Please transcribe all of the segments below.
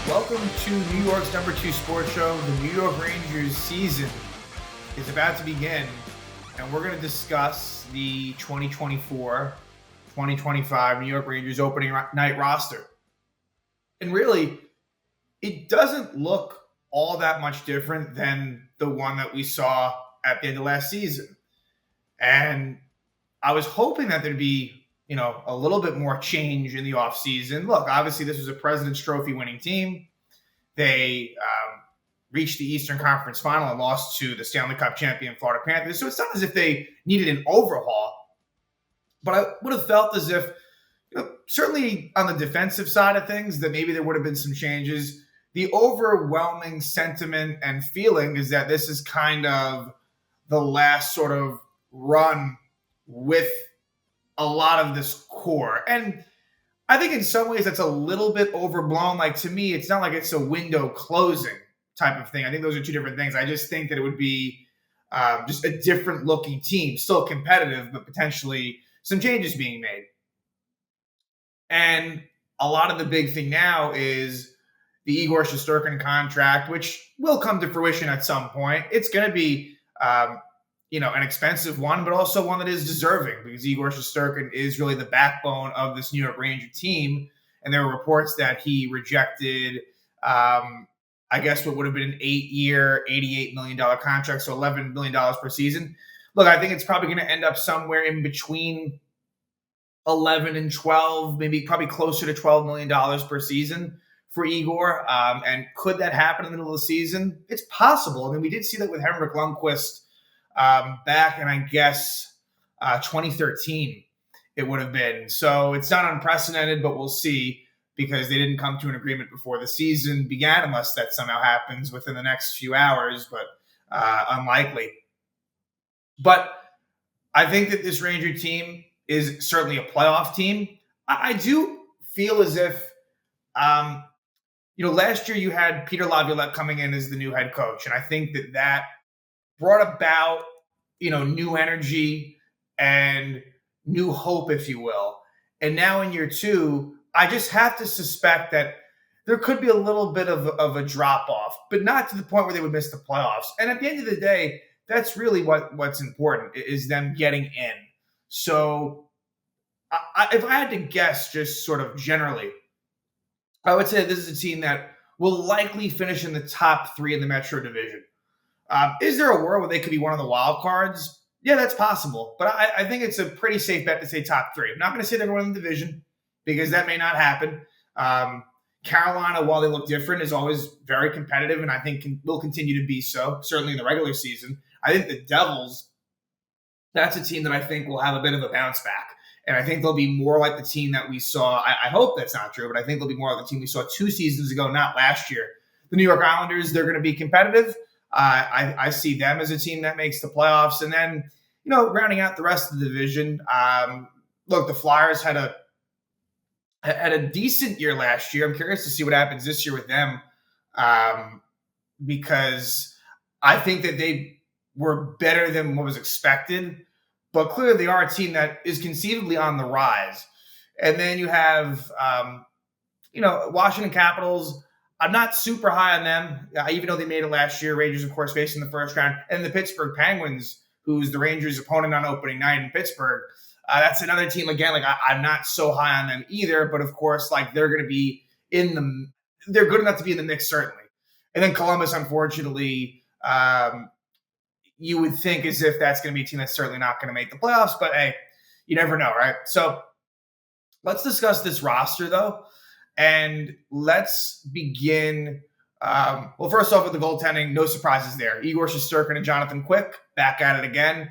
Welcome to New York's #2 sports show. The New York Rangers season is about to begin, and we're going to discuss the 2024-2025 New York Rangers opening night roster. And really, it doesn't look all that much different than the one that we saw at the end of last season. And I was hoping that there'd be, a little bit more change in the offseason. Look, obviously, this was a President's Trophy winning team. They reached the Eastern Conference Final and lost to the Stanley Cup champion Florida Panthers. So it's not as if they needed an overhaul. But I would have felt as if, certainly on the defensive side of things, that maybe there would have been some changes. The overwhelming sentiment and feeling is that this is kind of the last sort of run with a lot of this core. And I think in some ways that's a little bit overblown. Like, to me, it's not like it's a window closing type of thing. I think those are two different things. I just think that it would be just a different looking team, still competitive, but potentially some changes being made. And a lot of the big thing now is the Igor Shesterkin contract, which will come to fruition at some point. It's going to be an expensive one, but also one that is deserving, because Igor Shesterkin is really the backbone of this New York Ranger team. And there were reports that he rejected, what would have been an 8-year, $88 million contract, so $11 million per season. Look, I think it's probably going to end up somewhere in between 11 and 12, probably closer to $12 million per season for Igor. And could that happen in the middle of the season? It's possible. I mean, we did see that with Henrik Lundqvist back in, 2013, it would have been. So it's not unprecedented, but we'll see, because they didn't come to an agreement before the season began, unless that somehow happens within the next few hours, but unlikely. But I think that this Ranger team is certainly a playoff team. I do feel as if, last year you had Peter Laviolette coming in as the new head coach, and I think that brought about, new energy and new hope, if you will. And now in year two, I just have to suspect that there could be a little bit of a drop-off, but not to the point where they would miss the playoffs. And at the end of the day, that's really what's important, is them getting in. So if I had to guess, just sort of generally, I would say this is a team that will likely finish in the top 3 in the Metro Division. Is there a world where they could be one of the wild cards? Yeah, that's possible. But I think it's a pretty safe bet to say top 3. I'm not going to say they're going to win the division, because that may not happen. Carolina, while they look different, is always very competitive, and I think will continue to be so, certainly in the regular season. I think the Devils, that's a team that I think will have a bit of a bounce back. And I think they'll be more like the team that we saw. I hope that's not true, but I think they'll be more like the team we saw 2 seasons ago, not last year. The New York Islanders, they're going to be competitive. I see them as a team that makes the playoffs. And then, rounding out the rest of the division, look, the Flyers had a decent year last year. I'm curious to see what happens this year with them, because I think that they were better than what was expected. But clearly they are a team that is conceivably on the rise. And then you have, Washington Capitals. I'm not super high on them, even though they made it last year. Rangers, of course, facing the first round. And the Pittsburgh Penguins, who's the Rangers' opponent on opening night in Pittsburgh. That's another team, again, I'm not so high on them either. But, of course, they're going to be they're good enough to be in the mix, certainly. And then Columbus, unfortunately, you would think as if that's going to be a team that's certainly not going to make the playoffs. But, hey, you never know, right? So let's discuss this roster, though. And let's begin, first off with the goaltending. No surprises there. Igor Shesterkin and Jonathan Quick back at it again.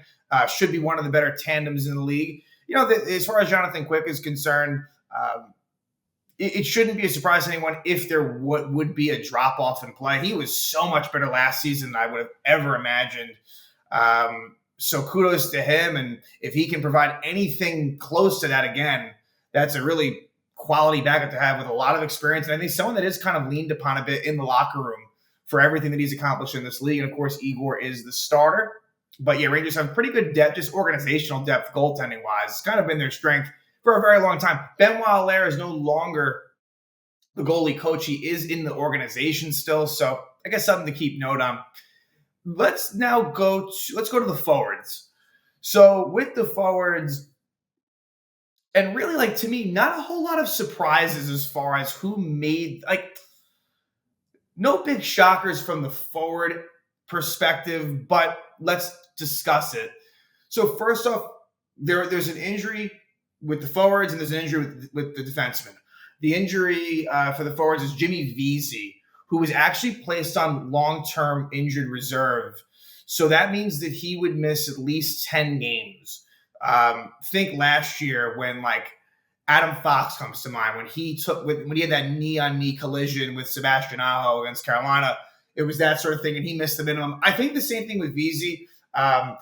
Should be one of the better tandems in the league. As far as Jonathan Quick is concerned, it shouldn't be a surprise to anyone if there would be a drop-off in play. He was so much better last season than I would have ever imagined. So kudos to him. And if he can provide anything close to that again, that's a really quality backup to have with a lot of experience. And I think someone that is kind of leaned upon a bit in the locker room for everything that he's accomplished in this league. And, of course, Igor is the starter. But, yeah, Rangers have pretty good depth, just organizational depth, goaltending-wise. It's kind of been their strength for a very long time. Benoit Allaire is no longer the goalie coach. He is in the organization still, so I guess something to keep note on. Let's go to the forwards. So with the forwards, and really, like, to me, not a whole lot of surprises as far as who made, like, no big shockers from the forward perspective, but let's discuss it. So first off, there's an injury with the forwards, and there's an injury with the defensemen. The injury for the forwards is Jimmy Vesey, who was actually placed on long-term injured reserve. So that means that he would miss at least 10 games. Think last year when, like, Adam Fox comes to mind when he had that knee-on-knee collision with Sebastian Aho against Carolina. It was that sort of thing, and he missed the minimum. I think the same thing with Vesey.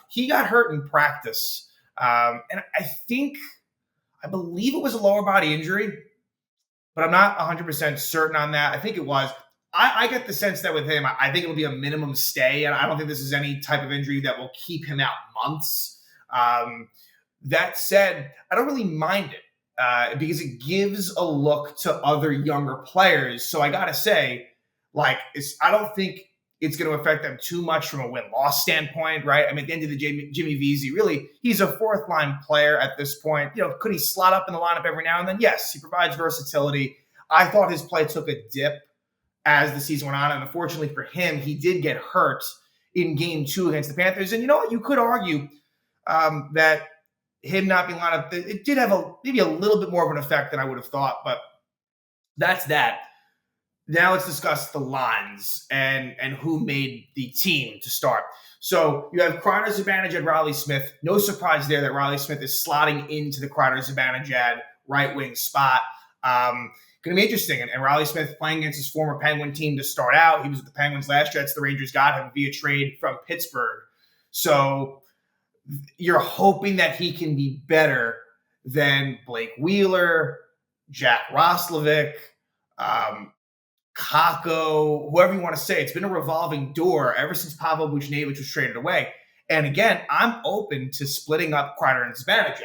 He got hurt in practice, and I believe it was a lower body injury, but I'm not 100% certain on that. I think it was. I get the sense that with him, I think it'll be a minimum stay, and I don't think this is any type of injury that will keep him out months. That said, I don't really mind it. Because it gives a look to other younger players. So I got to say, like, I don't think it's going to affect them too much from a win-loss standpoint, right? I mean, at the end of the day, Jimmy Vesey, really, he's a fourth-line player at this point. Could he slot up in the lineup every now and then? Yes, he provides versatility. I thought his play took a dip as the season went on, and unfortunately for him, he did get hurt in Game 2 against the Panthers. And you know what? You could argue that him not being lined up, it did have maybe a little bit more of an effect than I would have thought, but that's that. Now let's discuss the lines and who made the team to start. So you have Kreider Zibanejad, Riley Smith. No surprise there that Riley Smith is slotting into the Kreider Zibanejad right wing spot. Going to be interesting. And Riley Smith playing against his former Penguin team to start out. He was with the Penguins last year. That's the Rangers got him via trade from Pittsburgh. So you're hoping that he can be better than Blake Wheeler, Jack Roslovic, Kakko, whoever you want to say. It's been a revolving door ever since Pavel Buchnevich was traded away. And again, I'm open to splitting up Kreider and Zibanejad.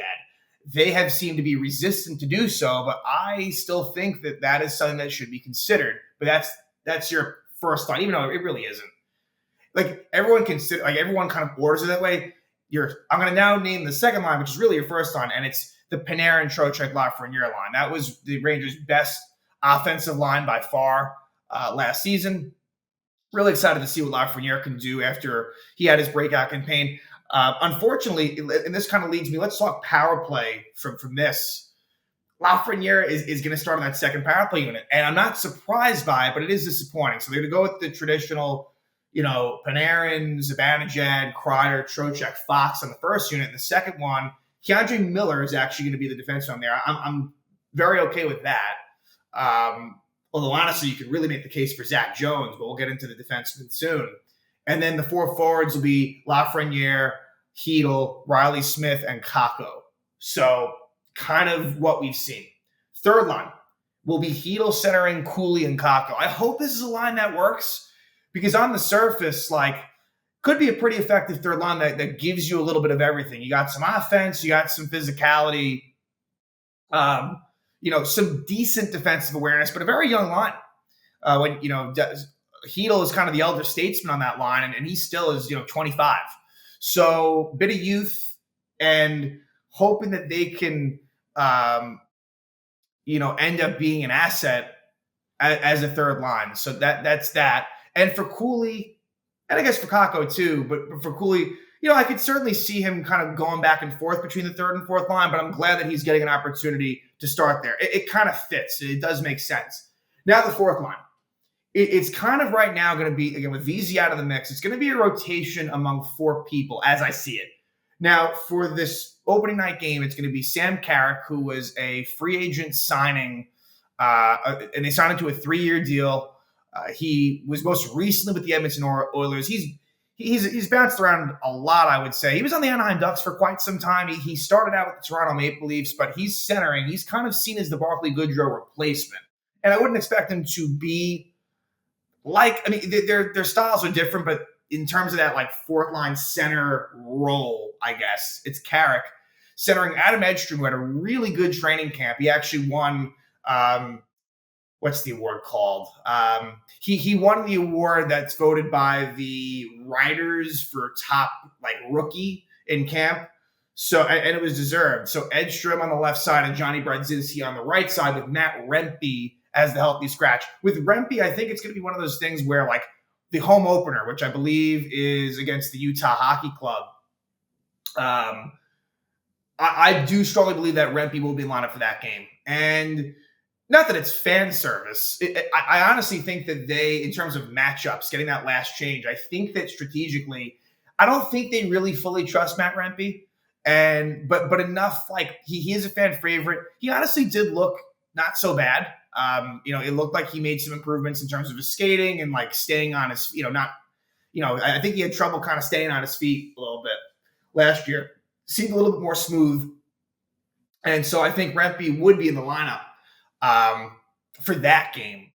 They have seemed to be resistant to do so, but I still think that is something that should be considered. But that's your first thought, even though it really isn't. Like, everyone kind of orders it that way. I'm going to now name the second line, which is really your first line, and it's the Panarin, Trocheck, Lafreniere line. That was the Rangers' best offensive line by far last season. Really excited to see what Lafreniere can do after he had his breakout campaign. Unfortunately, and this kind of leads me, let's talk power play from this. Lafreniere is going to start on that second power play unit, and I'm not surprised by it, but it is disappointing. So they're going to go with the traditional, Panarin, Zibanejad, Kreider, Trocheck, Fox on the first unit. And the second one, Keandre Miller is actually going to be the defenseman on there. I'm very okay with that. Although, honestly, you could really make the case for Zach Jones, but we'll get into the defenseman soon. And then the four forwards will be Lafreniere, Hedl, Riley Smith, and Kakko. So kind of what we've seen. Third line will be Hedl centering Cooley and Kakko. I hope this is a line that works, because on the surface, could be a pretty effective third line that gives you a little bit of everything. You got some offense, you got some physicality, some decent defensive awareness, but a very young line. Hedl is kind of the elder statesman on that line, and he still is, 25. So bit of youth and hoping that they can, end up being an asset as a third line. So that's that. And for Cooley, and I guess for Kakko too, but for Cooley, I could certainly see him kind of going back and forth between the third and fourth line, but I'm glad that he's getting an opportunity to start there. It kind of fits. It does make sense. Now the fourth line. It's kind of right now going to be, again, with Vesey out of the mix, it's going to be a rotation among four people as I see it. Now, for this opening night game, it's going to be Sam Carrick, who was a free agent signing, and they signed him to a 3-year deal. He was most recently with the Edmonton Oilers. He's bounced around a lot, I would say. He was on the Anaheim Ducks for quite some time. He started out with the Toronto Maple Leafs, but he's centering. He's kind of seen as the Barclay Goodrow replacement. And I wouldn't expect him to be their styles are different, but in terms of that fourth line center role, I guess, it's Carrick centering Adam Edstrom, who had a really good training camp. He actually won what's the award called? He won the award that's voted by the writers for top like rookie in camp. So and it was deserved. So Edstrom on the left side and Johnny Brodzinski on the right side with Matt Rempe as the healthy scratch. With Rempe, I think it's going to be one of those things where like the home opener, which I believe is against the Utah Hockey Club. I do strongly believe that Rempe will be in lineup for that game. And not that it's fan service. I honestly think that they, in terms of matchups, getting that last change, I think that strategically, I don't think they really fully trust Matt Rempe. But enough, like he is a fan favorite. He honestly did look not so bad. It looked like he made some improvements in terms of his skating and like staying on his, I think he had trouble kind of staying on his feet a little bit last year. Seemed a little bit more smooth. And so I think Rempe would be in the lineup for that game.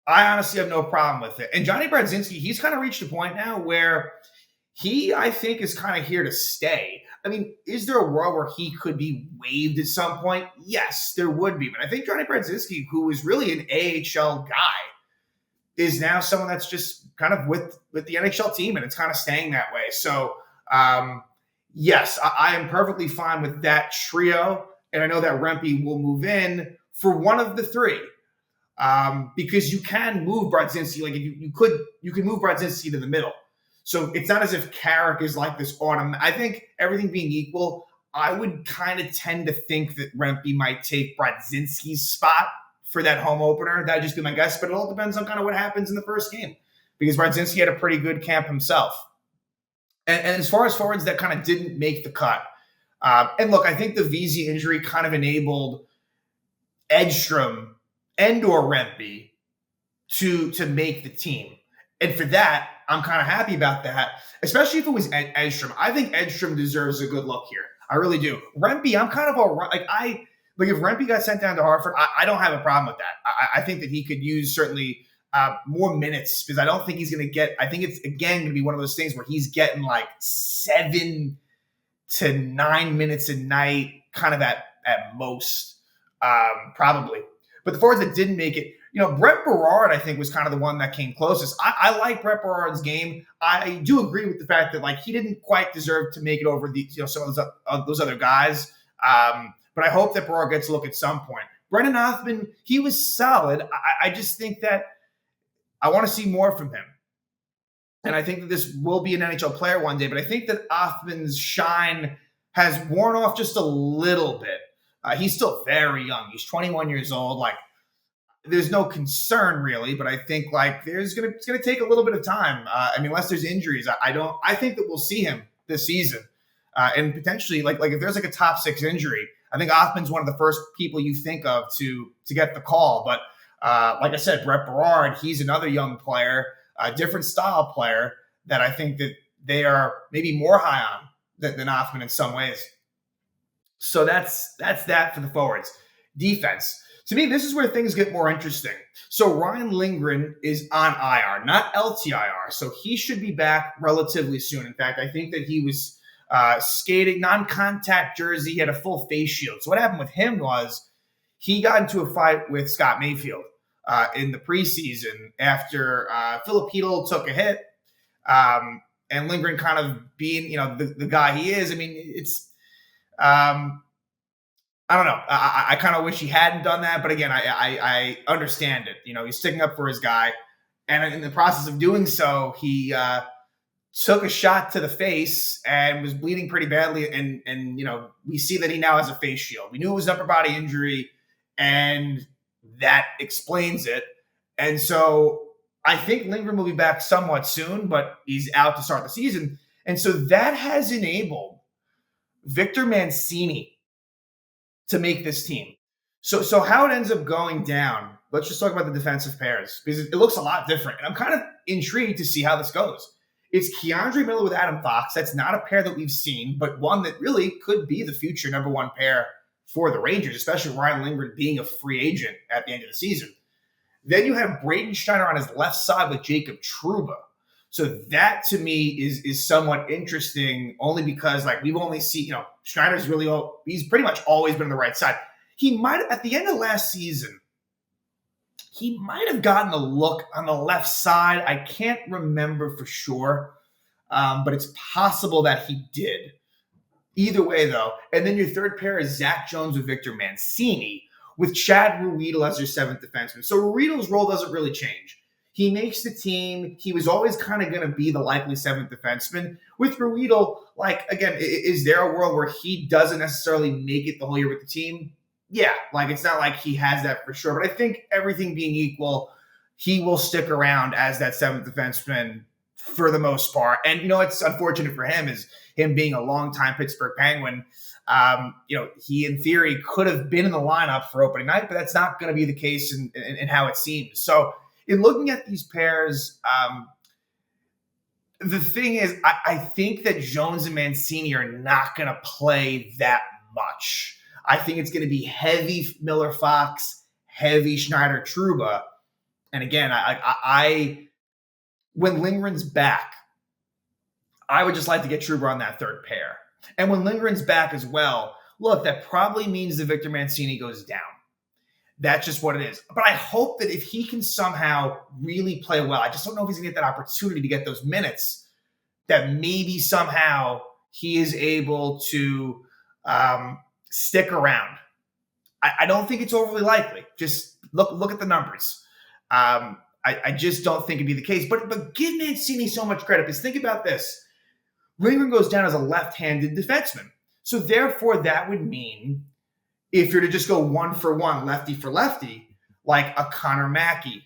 I honestly have no problem with it. And Johnny Brodzinski, he's kind of reached a point now where he, I think, is kind of here to stay. I mean, is there a world where he could be waived at some point? Yes, there would be. But I think Johnny Brodzinski, who was really an AHL guy, is now someone that's just kind of with the NHL team, and it's kind of staying that way. So, yes, I am perfectly fine with that trio. And I know that Rempe will move in for one of the three. Because you can move Brodzinski, like you can move Brodzinski to the middle. So it's not as if Carrick is like this I think everything being equal, I would kind of tend to think that Rempe might take Brodzinski's spot for that home opener. That'd just be my guess, but it all depends on kind of what happens in the first game because Brodzinski had a pretty good camp himself. And as far as forwards that kind of didn't make the cut, and look, I think the Vesey injury kind of enabled Edstrom and or Rempe to make the team. And for that, I'm kind of happy about that, especially if it was Edstrom. I think Edstrom deserves a good look here. I really do. Rempe, I'm kind of all right. Like if Rempe got sent down to Hartford, I don't have a problem with that. I think that he could use certainly more minutes because I don't think he's going to get – I think it's, again, going to be one of those things where he's getting like 7 to 9 minutes a night kind of at most, probably. But the forwards that didn't make it, Brett Berard, I think, was kind of the one that came closest. I like Brett Berard's game. I do agree with the fact that, like, he didn't quite deserve to make it over some of those other guys. But I hope that Berard gets a look at some point. Brendan Othman, he was solid. I just think that I want to see more from him. And I think that this will be an NHL player one day. But I think that Othman's shine has worn off just a little bit. He's still very young. He's 21 years old. Like, there's no concern really, but I think like it's going to take a little bit of time. Unless there's injuries, I think that we'll see him this season, and potentially like if there's like a top 6 injury, I think Othman's one of the first people you think of to get the call. But like I said, Brett Berard, he's another young player, a different style player that I think that they are maybe more high on than Othman in some ways. So that's that for the forwards. Defense. To me, this is where things get more interesting. So Ryan Lindgren is on IR, not LTIR. So he should be back relatively soon. In fact, I think that he was skating non-contact jersey. He had a full face shield. So what happened with him was he got into a fight with Scott Mayfield in the preseason after Filipino took a hit. And Lindgren kind of being, the guy he is. I mean, it's I don't know. I kind of wish he hadn't done that. But again, I understand it. He's sticking up for his guy. And in the process of doing so, he took a shot to the face and was bleeding pretty badly. And we see that he now has a face shield. We knew it was an upper body injury, and that explains it. And so I think Lindgren will be back somewhat soon, but he's out to start the season. And so that has enabled Victor Mancini to make this team. So how it ends up going down, let's just talk about the defensive pairs because it looks a lot different. And I'm kind of intrigued to see how this goes. It's Keandre Miller with Adam Fox. That's not a pair that we've seen, but one that really could be the future number one pair for the Rangers, especially Ryan Lindgren being a free agent at the end of the season. Then you have Braden Schneider on his left side with Jacob Trouba. So that to me is somewhat interesting only because like we've only seen, Schneider's he's pretty much always been on the right side. He might at the end of last season, He might have gotten a look on the left side. I can't remember for sure, but it's possible that he did. Either way, though. And then your third pair is Zach Jones with Victor Mancini, with Chad Ruedel as your seventh defenseman. So Ruedel's role doesn't really change. He makes the team. He was always kind of going to be the likely seventh defenseman. With Ruedel, like, again, is there a world where he doesn't necessarily make it the whole year with the team? Yeah, like, it's not like he has that for sure. But I think everything being equal, he will stick around as that seventh defenseman for the most part. And, it's unfortunate for him is him being a longtime Pittsburgh Penguin. He in theory could have been in the lineup for opening night, but that's not going to be the case in how it seems. So in looking at these pairs, the thing is, I think that Jones and Mancini are not going to play that much. I think it's going to be heavy Miller Fox, heavy Schneider Trouba. And again, I when Lindgren's back, I would just like to get Trouba on that third pair. And when Lindgren's back as well, look, that probably means that Victor Mancini goes down. That's just what it is. But I hope that if he can somehow really play well, I just don't know if he's going to get that opportunity to get those minutes, that maybe somehow he is able to stick around. I don't think it's overly likely. Just look at the numbers. I just don't think it'd be the case. But give Mancini so much credit, because think about this. Lindgren goes down as a left-handed defenseman. So therefore, that would mean if you're to just go one for one, lefty for lefty, like a Connor Mackey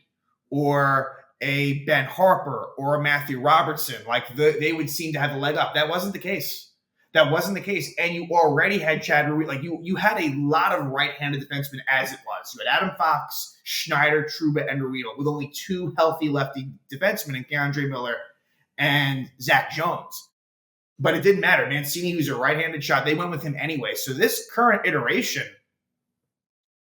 or a Ben Harper or a Matthew Robertson, like they would seem to have a leg up. That wasn't the case. And you already had Chad Ruedel. Like you had a lot of right-handed defensemen as it was. You had Adam Fox, Schneider, Trouba, and Ruedel, with only two healthy lefty defensemen in Keandre Miller and Zach Jones. But it didn't matter. Mancini, who's a right-handed shot, they went with him anyway. So this current iteration,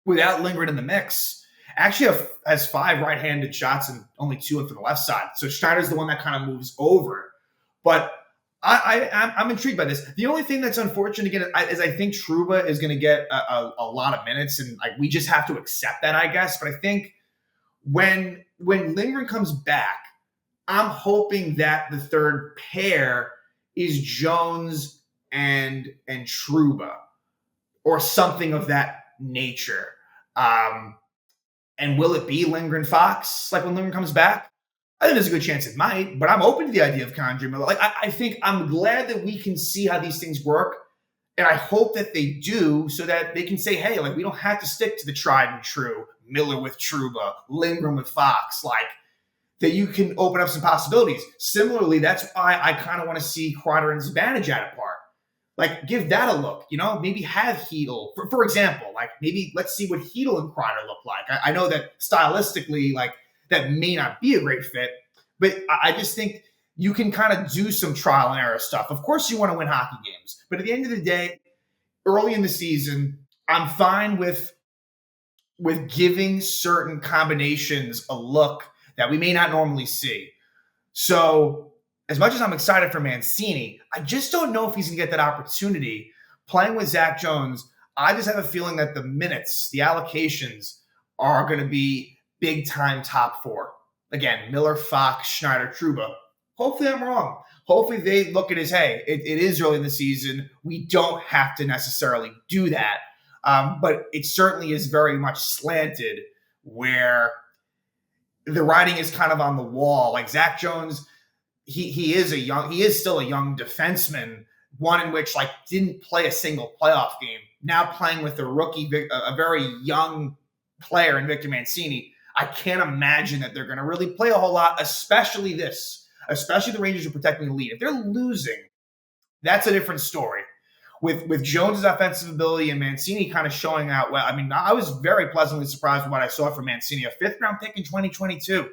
without Lindgren in the mix, actually has 5 right-handed shots and only 2 for the left side. So Schneider's the one that kind of moves over. But I'm intrigued by this. The only thing that's unfortunate again is I think Trouba is going to get a lot of minutes, and we just have to accept that, I guess. But I think when Lindgren comes back, I'm hoping that the third pair is Jones and Trouba or something of that nature. And will it be Lindgren Fox when Lindgren comes back? I think there's a good chance it might, but I'm open to the idea of Keandre Miller. I think I'm glad that we can see how these things work, and I hope that they do so that they can say, hey, we don't have to stick to the tried and true Miller with Trouba, Lindgren with Fox, that you can open up some possibilities. Similarly, that's why I kind of want to see Kreider and Zibanejad apart. Give that a look. Maybe have Hedl, for example. Maybe let's see what Hedl and Kreider look like. I know that stylistically, that may not be a great fit, but I just think you can kind of do some trial and error stuff. Of course, you want to win hockey games, but at the end of the day, early in the season, I'm fine with giving certain combinations a look that we may not normally see. So as much as I'm excited for Mancini, I just don't know if he's going to get that opportunity playing with Zach Jones. I just have a feeling that the minutes, the allocations are going to be big time top 4. Again, Miller, Fox, Schneider, Trouba. Hopefully I'm wrong. Hopefully they look at it as, hey, it is early in the season. We don't have to necessarily do that. But it certainly is very much slanted where the writing is kind of on the wall. Zach Jones, he is still a young defenseman, one in which didn't play a single playoff game. Now playing with a rookie, a very young player in Victor Mancini. I can't imagine that they're going to really play a whole lot, especially the Rangers are protecting the lead. If they're losing, that's a different story. With Jones' offensive ability and Mancini kind of showing out well, I was very pleasantly surprised with what I saw from Mancini, a 5th-round pick in 2022.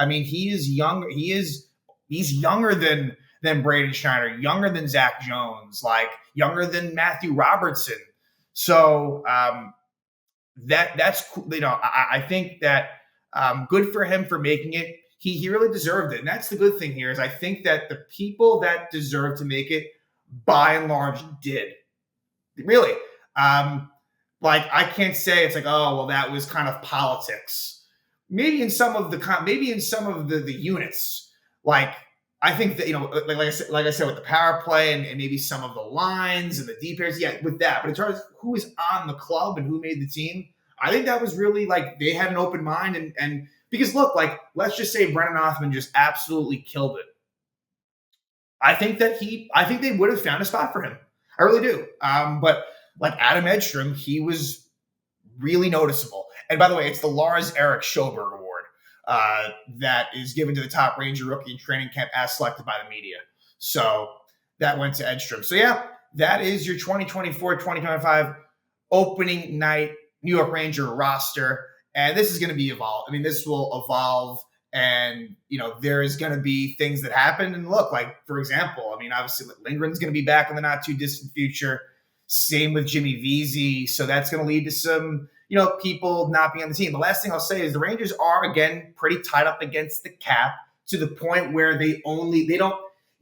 He is young. He's younger than Braden Schneider, younger than Zach Jones, younger than Matthew Robertson. So that's cool. I think that good for him for making it. He really deserved it, and that's the good thing here is I think that the people that deserve to make it, by and large, did. Really. I can't say it's oh, well, that was kind of politics. maybe in some of the units, like I think that like I said with the power play and maybe some of the lines and the deep pairs, yeah, with that. But in terms of who is on the club and who made the team, I think that was really like they had an open mind and because look, like let's just say Brennan Othman just absolutely killed it. I think they would have found a spot for him. I really do. But like Adam Edstrom, he was really noticeable. And by the way, it's the Lars Eric Schoberg Award that is given to the top Ranger rookie in training camp as selected by the media. So that went to Edstrom. So yeah, that is your 2024-2025 opening night New York Ranger roster. And this is going to be evolved. I mean, this will evolve. And, there is going to be things that happen. And look, like, for example, I mean, obviously Lindgren's going to be back in the not too distant future. Same with Jimmy Vesey. So that's going to lead to some, people not being on the team. The last thing I'll say is the Rangers are, again, pretty tied up against the cap to the point where it's a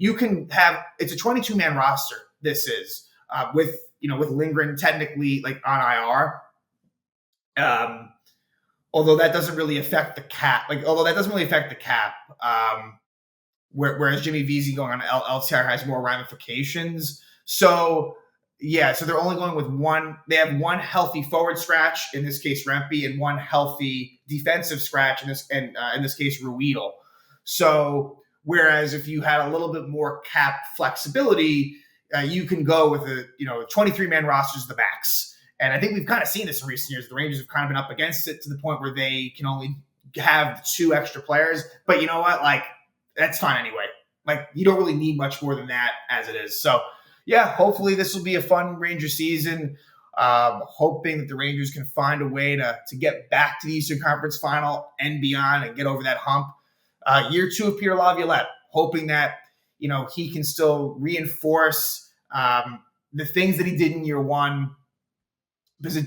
22-man roster. This is with Lindgren technically like on IR. Although that doesn't really affect the cap. Whereas Jimmy Vesey going on LTIR has more ramifications. So they're only going with one. They have one healthy forward scratch, in this case Rempe, and one healthy defensive scratch, in this case Ruedel. So whereas if you had a little bit more cap flexibility, you can go with a 23-man roster is the max. And I think we've kind of seen this in recent years. The Rangers have kind of been up against it to the point where they can only have 2 extra players. But you know what? Like, that's fine anyway. Like, you don't really need much more than that as it is. So, yeah, hopefully this will be a fun Ranger season. Hoping that the Rangers can find a way to get back to the Eastern Conference Final and beyond and get over that hump. Year 2 of Pierre Laviolette, hoping that, he can still reinforce the things that he did in year 1. Because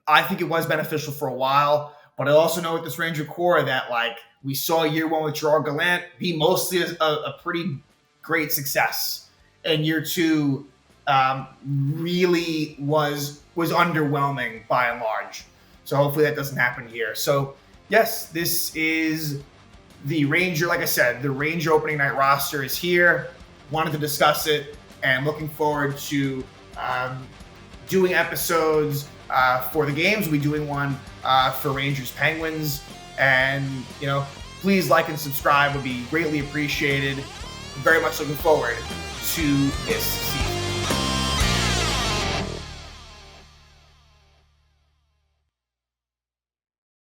I think it was beneficial for a while, but I also know with this Ranger core that like we saw year 1 with Gerard Gallant be mostly a pretty great success. And year 2 really was underwhelming by and large. So hopefully that doesn't happen here. So yes, this is the Ranger, like I said, the Ranger opening night roster is here. Wanted to discuss it and looking forward to doing episodes for the games. We'll be doing one for Rangers Penguins. And, please like and subscribe would be greatly appreciated. Very much looking forward to this